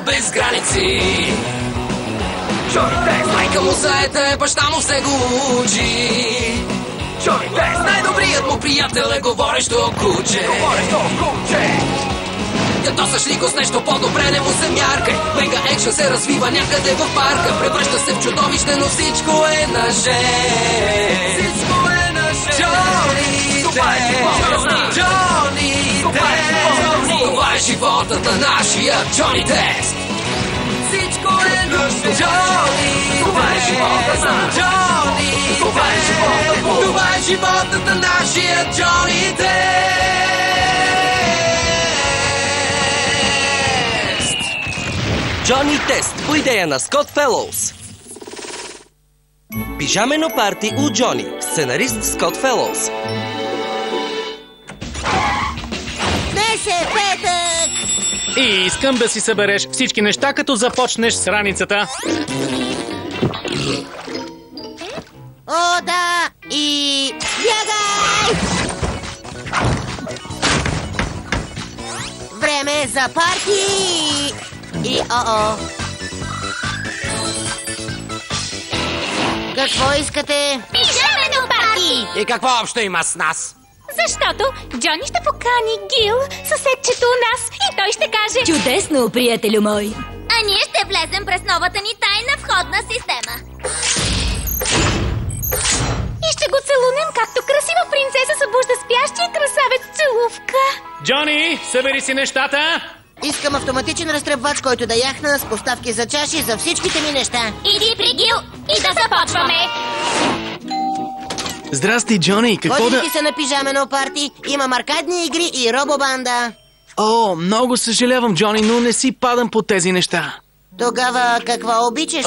без граници. Джони Тест, майка му заета, баща му се го учи. Джони Тест, най-добрият му приятел е говорещо куче. Ядосаш ли го с нещо по-добре, не му се мяркай. Мега екшън се развива някъде в парка. Превръща се в чудовище, но всичко е на жест. Всичко е на жест. Джони Тест, Джони Тест, това е животът на нашия Джони Тест. Всичко е на жест. Джони, това е животът на Джони. Това е животът на нашия Джони Тест. Джони Тест по идея на Скот Фелоус. Пижамено парти у Джони. Сценарист Скот Фелоус. Днес е петък! И искам да си събереш всички неща, като започнеш с раницата. О, да! И... бягай! Време за парти! И о-о! Какво искате? Пижамено парти! И какво общо има с нас? Защото Джони ще покани Гил, съседчето у нас, и той ще каже: Чудесно, приятелю мой! А ние ще влезем през новата ни тайна входна система. И ще го целунем, както красива принцеса събужда спящия красавец целувка. Джони, събери си нещата! Искам автоматичен разтребвач, който да яхна с поставки за чаши за всичките ми неща. Иди при Гил и да започваме! Здрасти, Джони, какво Ходи да... ти се на пижамено парти, имам аркадни игри и робобанда. О, много съжалявам, Джони, но не си падам по тези неща. Тогава какво обичаш?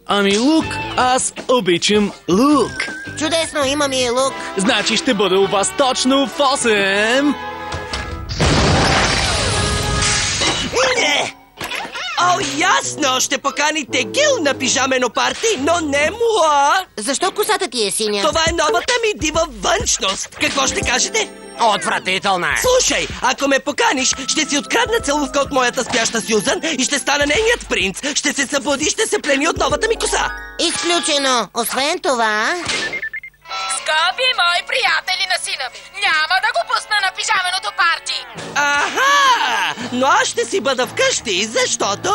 Ами лук, аз обичам лук. Чудесно, имам и лук. Значи ще бъда у вас точно в 8. Не! О, ясно! Ще поканите Гил на пижамено парти, но не муа! Защо косата ти е синя? Това е новата ми дива външност. Какво ще кажете? Отвратителна е. Слушай, ако ме поканиш, ще си открадна целувка от моята спяща Сюзан и ще стана нейният принц. Ще се събуди и ще се плени от новата ми коса. Изключено. Освен това... Скъпи мои приятели на сина ви, няма да го пусна на пижаменото парти. Аха! Но аз ще си бъда вкъщи, защото...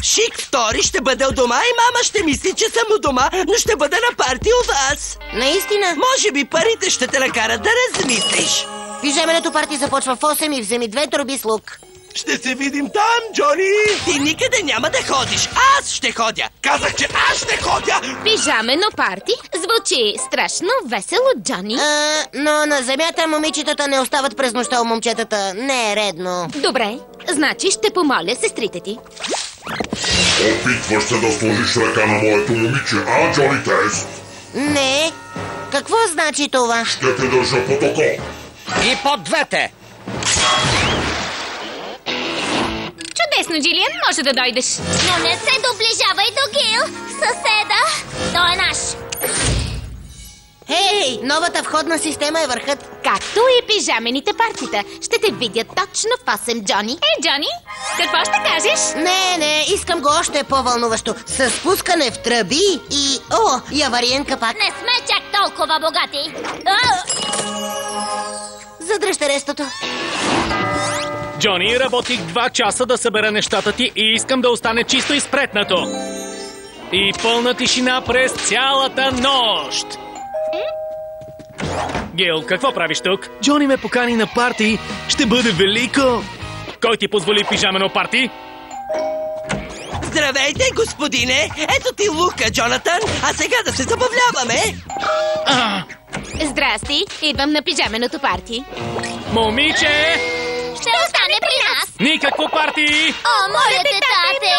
Шик втори ще бъде у дома и мама ще мисли, че съм у дома, но ще бъда на парти у вас. Наистина? Може би парите ще те накарат да размислиш. Пижаменото парти започва в 8 и вземи 2 торби с лук. Ще се видим там, Джони! Ти никъде няма да ходиш. Аз ще ходя. Казах, че аз ще ходя! Пижамено парти звучи страшно весело, Джони. Но на земята момичетата не остават през нощта у момчетата. Не е редно. Добре, значи ще помоля сестрите ти. Опитваш се да сложиш ръка на моето момиче, а, Джони Тест? Не. Какво значи това? Ще те държа под око. И под двете. Чудесно, Джилиан, може да дойдеш. Но не се доближавай до Гил, съседа. Той е наш. Хей, новата входна система е върхът. Както и пижамените партита. Ще те видя точно в 8, Джони. Джони, какво ще кажеш? Не, искам го още по-вълнуващо. С спускане в тръби и... О, и авариен капак. Не сме чак толкова богати. Задръжте рестото. Джони, работих 2 часа да събера нещата ти и искам да остане чисто и спретнато. И пълна тишина през цялата нощ. Гил, какво правиш тук? Джони ме покани на парти. Ще бъде велико. Кой ти позволи пижамено парти? Здравейте, господине! Ето ти лука, Джонатан, а сега да се забавляваме! Здрасти, идвам на пижаменото парти. Момиче! Ще остане при нас. Никакво парти! О, моля те, тате!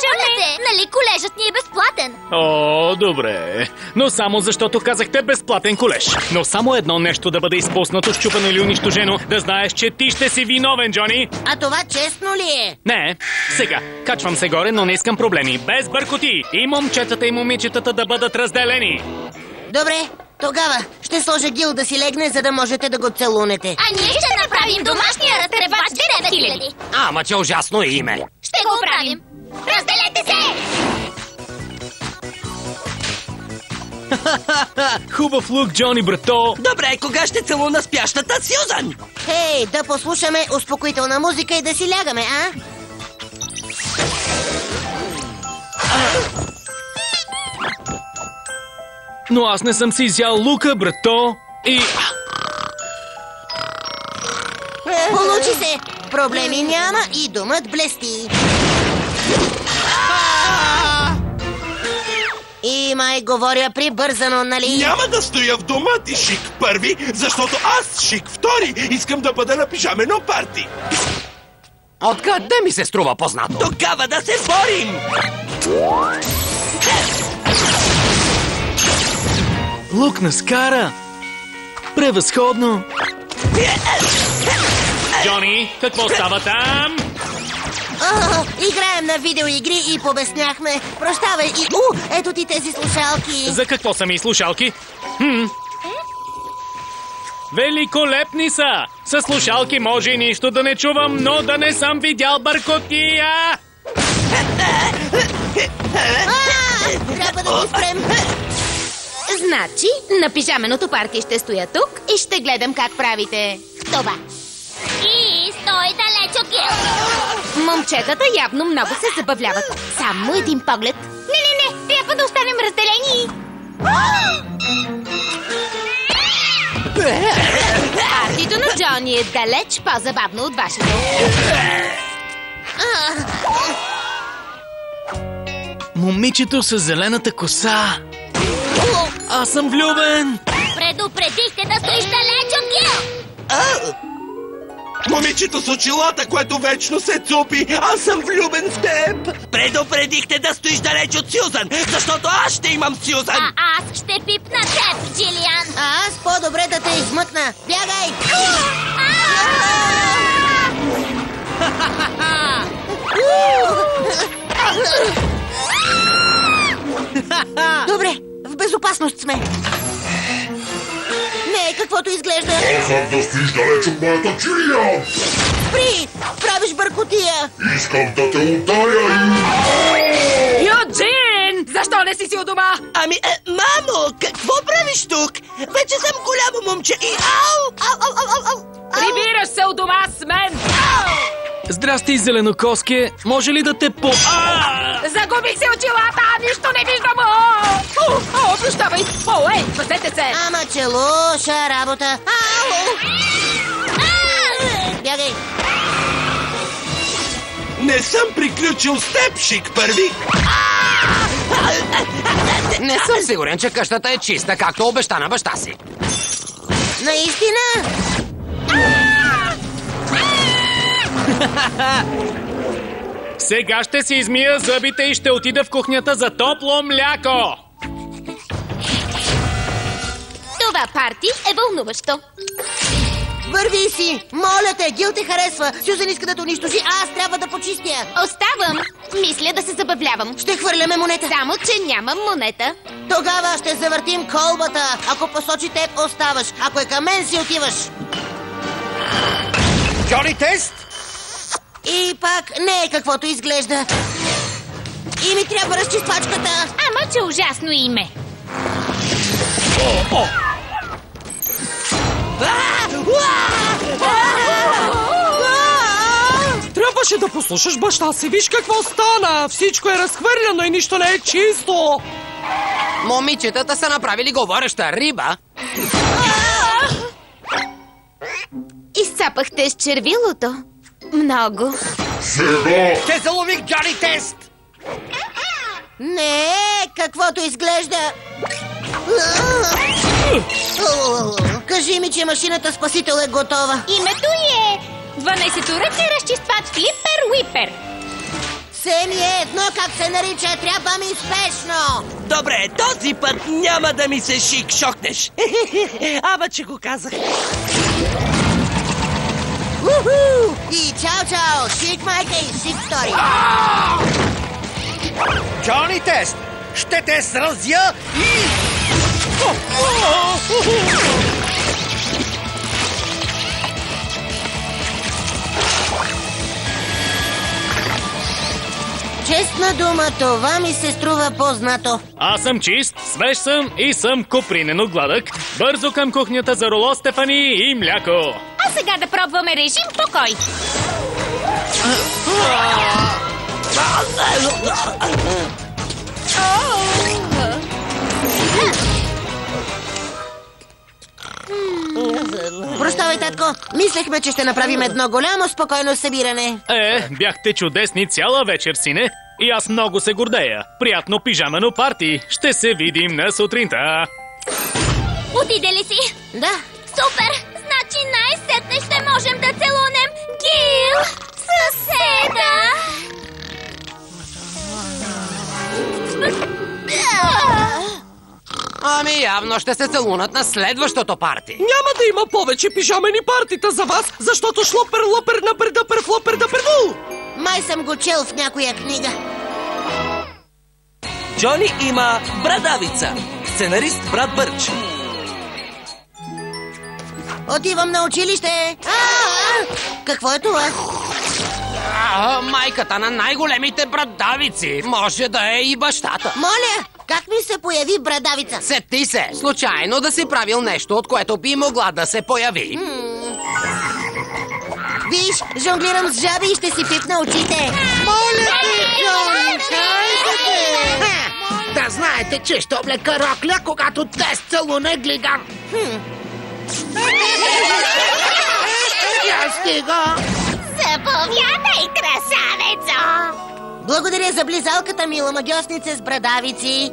Моля те, нали колежът ни е безплатен? О, добре. Но само защото казахте безплатен колеж. Но само едно нещо да бъде изпуснато, счупено или унищожено, да знаеш, че ти ще си виновен, Джони. А това честно ли е? Не. Сега, качвам се горе, но не искам проблеми. Без бъркоти. И момчетата и момичетата да бъдат разделени. Добре, тогава ще сложа Гил да си легне, за да можете да го целунете. А ние ще направим домашния разтребач Ама че ужасно име. Ще го оправим. Разделете се! Хубав лук, Джони, брато! Добре, кога ще целуна спящата Сюзан? Хей, да послушаме успокоителна музика и да си лягаме, а? Но аз не съм си изял лука, брато! И... Получи се! Проблеми няма и думът блести. И май говоря прибързано, нали? Няма да стоя в дома ти, Шик първи, защото аз, Шик втори, искам да бъда на пижамено парти. Откъде ми се струва познато? Тогава да се борим! Лук на Скара! Превъзходно! Джони, какво става там? Играем на видеоигри и побесняхме. Прощавай и... ето ти тези слушалки. За какво са ми слушалки? Великолепни са! С слушалки може и нищо да не чувам, но да не съм видял бъркотия! Трябва да ги спрем. Значи, на пижаменото парти ще стоя тук и ще гледам как правите това. И стой далеч от Гил. Момчетата явно много се забавляват. Само един поглед. Не, трябва да останем разделени. Партито на Джони е далеч по-забавно от вашето. Момичето с зелената коса! Аз съм влюбен! Предупредихте да стоиш далеч от Гил. Момичето с очилата, което вечно се цупи, аз съм влюбен в теб. Предупредихте да стоиш далеч от Сюзан, защото аз ще имам Сюзан. А аз ще пипна теб, Джилиан. А аз по-добре да те измъкна. Бягай! Добре, в безопасност сме. Не е каквото изглежда. Казах да стоиш далеч от моята Джилиан! Спри! Правиш бъркотия! Искам да те ударя и... Юджин! Защо не си у дома? Ами, мамо, какво правиш тук? Вече съм голямо момче и ау! Ау! Прибираш се у дома с мен! Здрасти, зеленокоске! Може ли да те Загубих си очилата! Нищо не виждам! Прощавай! Ей, пасете се! Ама че лоша работа! Ау! Бягай! Не съм приключил с теб, Шик първи. Не съм сигурен, че къщата е чиста, както обеща на баща си. Наистина? Сега ще си измия зъбите и ще отида в кухнята за топло мляко! Това парти е вълнуващо. Върви си! Моля те, Гил те харесва! Сюзан иска да те унищожи, а аз трябва да почистя! Оставам. Мисля да се забавлявам. Ще хвърляме монета! Само, че нямам монета. Тогава ще завъртим колбата! Ако посочи теб, оставаш! Ако е към мен, си отиваш! Джони Тест? И пак не е каквото изглежда. И ми трябва разчиствачката. Ама, че ужасно име. Трябваше да послушаш баща си. Виж какво стана. Всичко е разхвърляно и нищо не е чисто. Момичетата са направили говореща риба. Изцапахте с червилото. Много. Сега! Ще залових Джони Тест! Не е каквото изглежда. Кажи ми, че машината спасител е готова. Името е 12-ръчен разчиствач Флипер Уипер. Все ми е едно как се нарича, трябва ми спешно. Добре, този път няма да ми се шик-шокнеш. Ама че го казах. Уху! И чао-чао, Шик майка и Шик втори. Джони Тест, ще те сразя и... Честна дума, това ми се струва познато. Аз съм чист, свеж съм и съм копринено гладък. Бързо към кухнята за роло, Стефани, и мляко. А сега да пробваме режим покой. Прощавай, татко. Мислехме, че ще направим едно голямо спокойно събиране. Бяхте чудесни цяла вечер, сине. И аз много се гордея. Приятно пижамено парти. Ще се видим на сутринта. Отиде ли си? Да. Супер! Значи най-сетне ще можем да целунем Гил, съседа! Ами явно ще се целунат на следващото парти. Няма да има повече пижамени партита за вас, защото шлопер, лопер, напер, дъпер, флопер, дъпер, вул! Май съм го чел в някоя книга. Джони има брадавица. Сценарист брат Бърч. Отивам на училище. Какво е това? Майката на най-големите брадавици. Може да е и бащата. Моля, как ми се появи брадавица? Сети се. Случайно да си правил нещо, от което би могла да се появи. Виж, жонглирам с жаби и ще си пипна очите. Моля ти, Джони, да знаете, че ще облека рокля, когато те с целуне глиган. Я стига! Заповядай, красавецо! Благодаря за близалката, мила магиоснице с брадавици.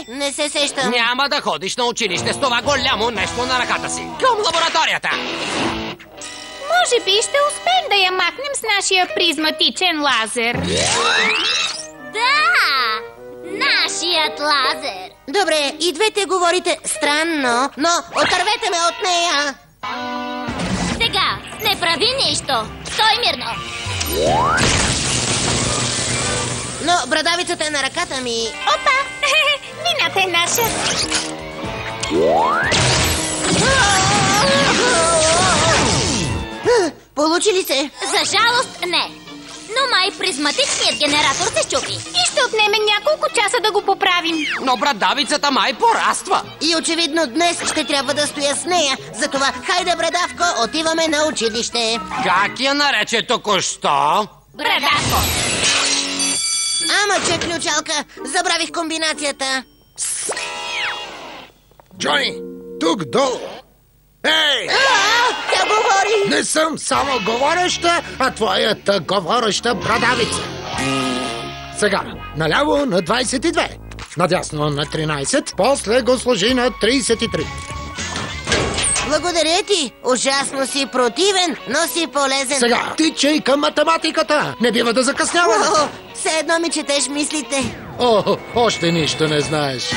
Не се сещам. Няма да ходиш на училище с това голямо нещо на ръката си. Към лабораторията! Може би ще успеем да я махнем с нашия призматичен лазер. Да! Нашият лазер! Добре, и двете говорите странно, но отървете ме от нея! Сега, не прави нищо! Стой мирно! Но брадавицата е на ръката ми. Опа! Вината е наша! Получи ли се? За жалост, не. Но май призматичният генератор се щупи. И ще отнеме няколко часа да го поправим. Но брадавицата май пораства. И очевидно днес ще трябва да стоя с нея. Затова, хайде, брадавко, отиваме на училище. Как я нарече току-що? Брадавко. Ама че, ключалка, забравих комбинацията. Джони, тук долу. Ей! Тя говори! Не съм само говореща, а твоята говореща брадавица. Сега, наляво на 22, надясно на 13, после го сложи на 33. Благодаря ти! Ужасно си противен, но си полезен. Сега, тичай към математиката! Не бива да закъсняваме! Все едно ми четеш мислите. Още нищо не знаеш.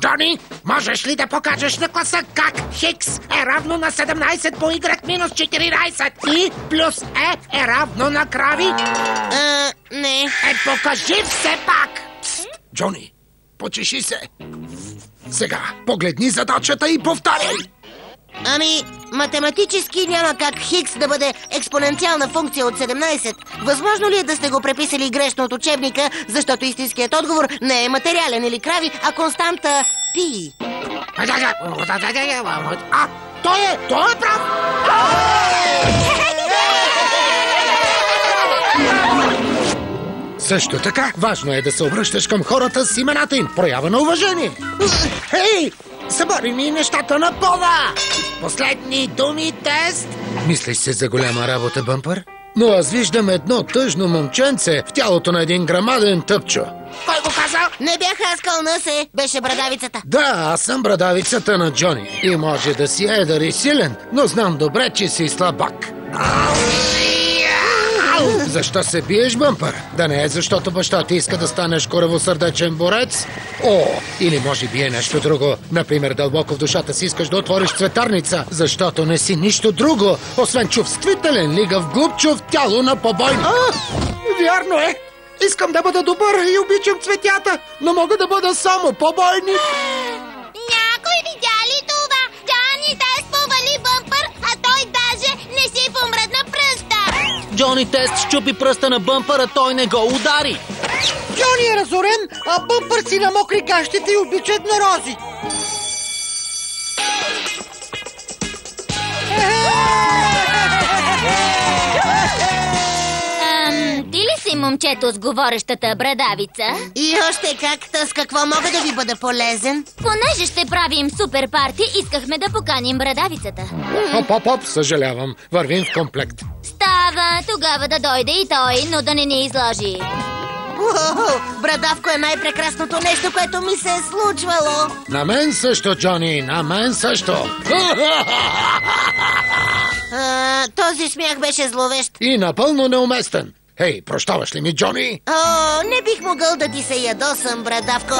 Джони, можеш ли да покажеш на класа как Хикс е равно на 17 по Y минус 14 и плюс е равно на крави? Не. Покажи все пак! Пст, Джони, почеши се. Сега, погледни задачата и повтаряй. Ами, математически няма как Хикс да бъде експоненциална функция от 17. Възможно ли е да сте го преписали грешно от учебника, защото истинският отговор не е материален или крави, а константа пи? Той е прав! Също така, важно е да се обръщаш към хората с имената им. Проява на уважение. Хей! Събори ми нещата на пода! Последни думи, тест! Мислиш се за голяма работа, Бъмпър? Но аз виждам едно тъжно момченце в тялото на един грамаден тъпчо. Кой го каза? Не бях аз, кълна се. Беше брадавицата. Да, аз съм брадавицата на Джони. И може да си едър и силен, но знам добре, че си слабак. Защо се биеш, Бъмпър? Да не е защото баща ти иска да станеш коравосърдечен борец? Или може би е нещо друго. Например, дълбоко в душата си искаш да отвориш цветарница, защото не си нищо друго, освен чувствителен лигав глупчо в тяло на побойник. Вярно е! Искам да бъда добър и обичам цветята, но мога да бъда само побойник. Някой видя ли това? Джони да спували Бъмпър, а той даже не си помръдна пръста. Джони Тест щупи пръста на бъмпъра, той не го удари. Джони е разорен, а бъмпър си на мокри кащите и обичат на рози. Ти ли си момчето с говорещата брадавица? И още как, с какво мога да ви бъда полезен? Понеже ще правим супер парти, искахме да поканим брадавицата. Оп, съжалявам. Вървим в комплект. Става, тогава да дойде и той, но да не ни изложи. Брадавко е най-прекрасното нещо, което ми се е случвало. На мен също, Джони, на мен също. Този смях беше зловещ. И напълно неуместен. Хей, прощаваш ли ми, Джони? Не бих могъл да ти се ядосам, Брадавко.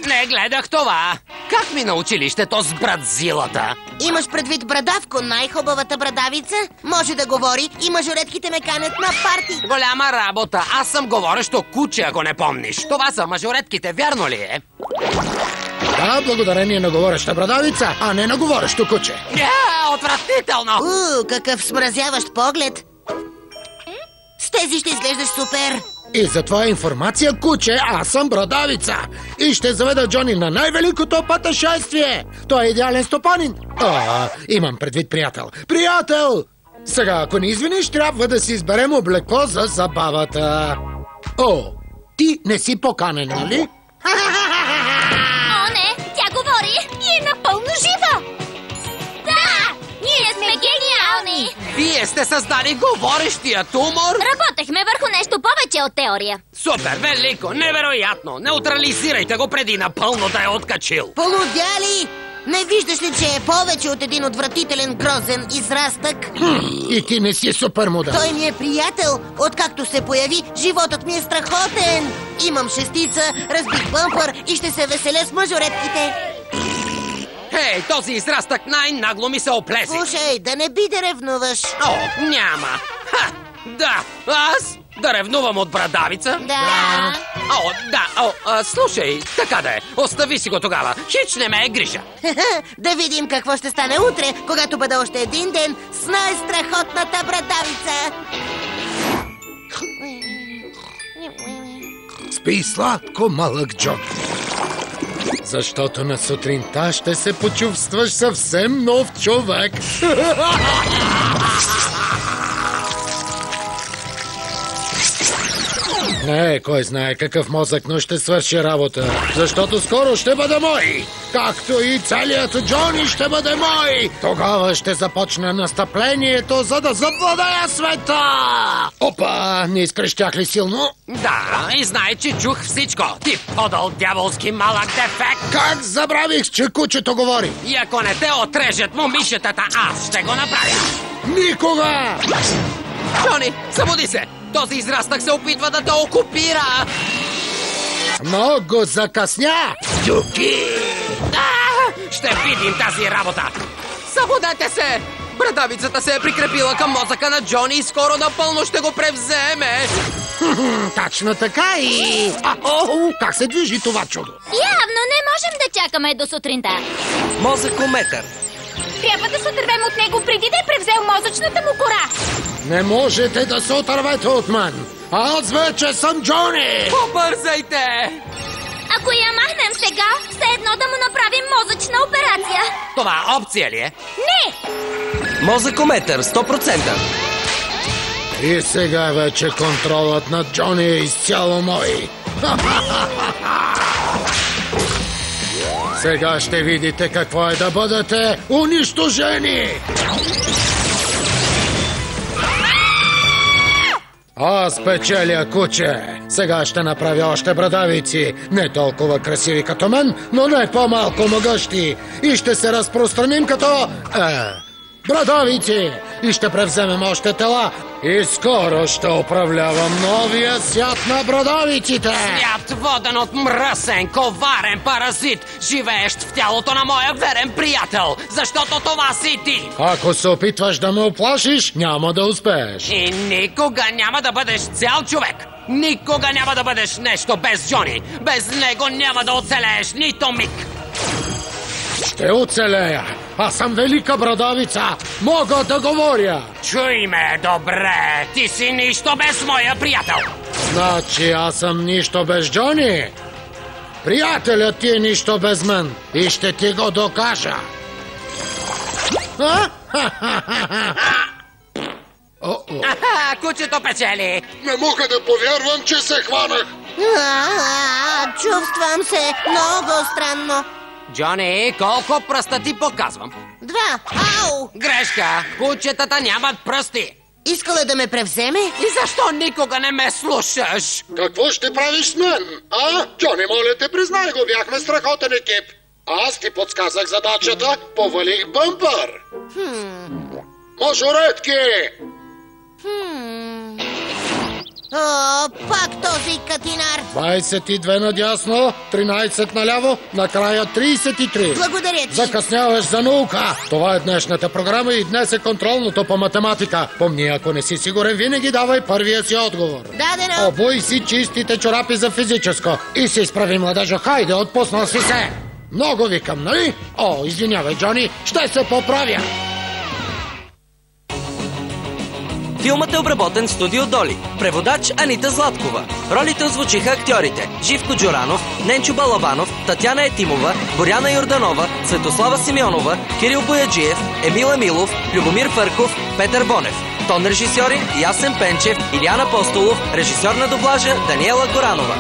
Не гледах това. Как ми на училището с брадзилата? Имаш предвид Брадавко, най-хубавата брадавица? Може да говори и мажоретките ме канят на парти. Голяма работа. Аз съм говорещо куче, ако не помниш. Това са мажоретките, вярно ли е? Да, благодарение на говореща брадавица, а не на говорещо куче. Отвратително! Какъв смразяващ поглед. С тези ще изглеждаш супер. И за твоя информация, куче, аз съм брадавица. И ще заведа Джони на най-великото пътешествие. Той е идеален стопанин. Имам предвид приятел. Приятел! Сега, ако не извиниш, трябва да си изберем облекло за забавата. Ти не си поканен, нали? О, не! Тя говори и е напълно жива! Да! Ние сме гениални! Вие сте създали говорещия тумор? Работехме върху нещо повече от теория. Супер, велико, невероятно! Неутрализирайте го преди напълно да е откачил. Полудяли! Не виждаш ли, че е повече от един отвратителен грозен израстък? И ти не си супер модел. Той ми е приятел. Откакто се появи, животът ми е страхотен. Имам шестица, разбих бъмпър и ще се веселя с мажоретките. Хей, този израстък най-нагло ми се оплеси. Слушай, да не би да ревнуваш. Няма. Да, аз да ревнувам от брадавица? Да. Слушай, така да е. Остави си го тогава. Хич не ме е грижа. Да видим какво ще стане утре, когато бъде още един ден с най-страхотната брадавица. Спи сладко, малък Джон. Защото на сутринта ще се почувстваш съвсем нов човек. Не, кой знае какъв мозък, но ще свърши работа. Защото скоро ще бъде мой. Както и целият Джони ще бъде мой. Тогава ще започне настъплението, за да завладея света. Опа, не изкрещях ли силно? Да, и знай, че чух всичко. Ти подал дяволски малък дефект. Как забравих, че кучето говори? И ако не те отрежат момишетата, аз ще го направя. Никога! Джони, събуди се! Този израстък се опитва да те окупира! Много закъсня! Дюки! Ще видим тази работа! Събудете се! Брадавицата се е прикрепила към мозъка на Джони и скоро напълно ще го превземе! Точно така и... Как се движи това чудо? Явно не можем да чакаме до сутринта. Мозъкометър. Трябва да се отървем от него преди да е превзел мозъчната му кора. Не можете да се отървете от мен! Аз вече съм Джони! Побързайте! Ако я махнем сега, все едно да му направим мозъчна операция. Това опция ли е? Не! Мозъкометър, 100%. И сега вече контролът над Джони е изцяло мой. Сега ще видите какво е да бъдете унищожени! Аз печеля, куче! Сега ще направя още брадавици, не толкова красиви като мен, но не по-малко могъщи. И ще се разпространим като... брадавици! И ще превземем още тела. И скоро ще управлявам новия свят на брадавиците! Свят воден от мръсен, коварен паразит, живеещ в тялото на моя верен приятел, защото това си ти! Ако се опитваш да ме оплашиш, няма да успееш. И никога няма да бъдеш цял човек! Никога няма да бъдеш нещо без Джони! Без него няма да оцелееш нито миг! Ще оцелея! Аз съм велика брадавица. Мога да говоря. Чуй ме, добре. Ти си нищо без моя приятел. Значи аз съм нищо без Джони. Приятелят ти е нищо без мен. И ще ти го докажа. Кучето печели. Не мога да повярвам, че се хванах. Чувствам се много странно. Джони, колко пръста ти показвам? 2. Ау! Грешка. Кучетата нямат пръсти. Искала да ме превземе? И защо никога не ме слушаш? Какво ще правиш с мен? Джони, моля те, признай го, бяхме страхотен екип. Аз ти подсказах задачата, повалих бъмпър. Мажоретки! О, пак този катинар. 22 надясно, 13 наляво, накрая 33. Благодаря ти. Закъсняваш за наука. Това е днешната програма и днес е контролното по математика. Помни, ако не си сигурен, винаги давай първия си отговор. Дадено. Обуй си чистите чорапи за физическо. И се изправи, младежо. Хайде, отпуснал си се. Много викам, нали? О, извинявай, Джони, ще се поправя. Филмът е обработен в студио Доли. Преводач Анита Златкова. Ролите озвучиха актьорите Живко Джуранов, Ненчо Балабанов, Татяна Етимова, Боряна Йорданова, Светослава Симеонова, Кирил Бояджиев, Емил Емилов, Любомир Фърков, Петър Бонев. Тон режисьори Ясен Пенчев, Илиян Апостолов, режисьор на дублажа Даниела Горанова.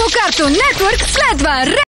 По Cartoon Network следва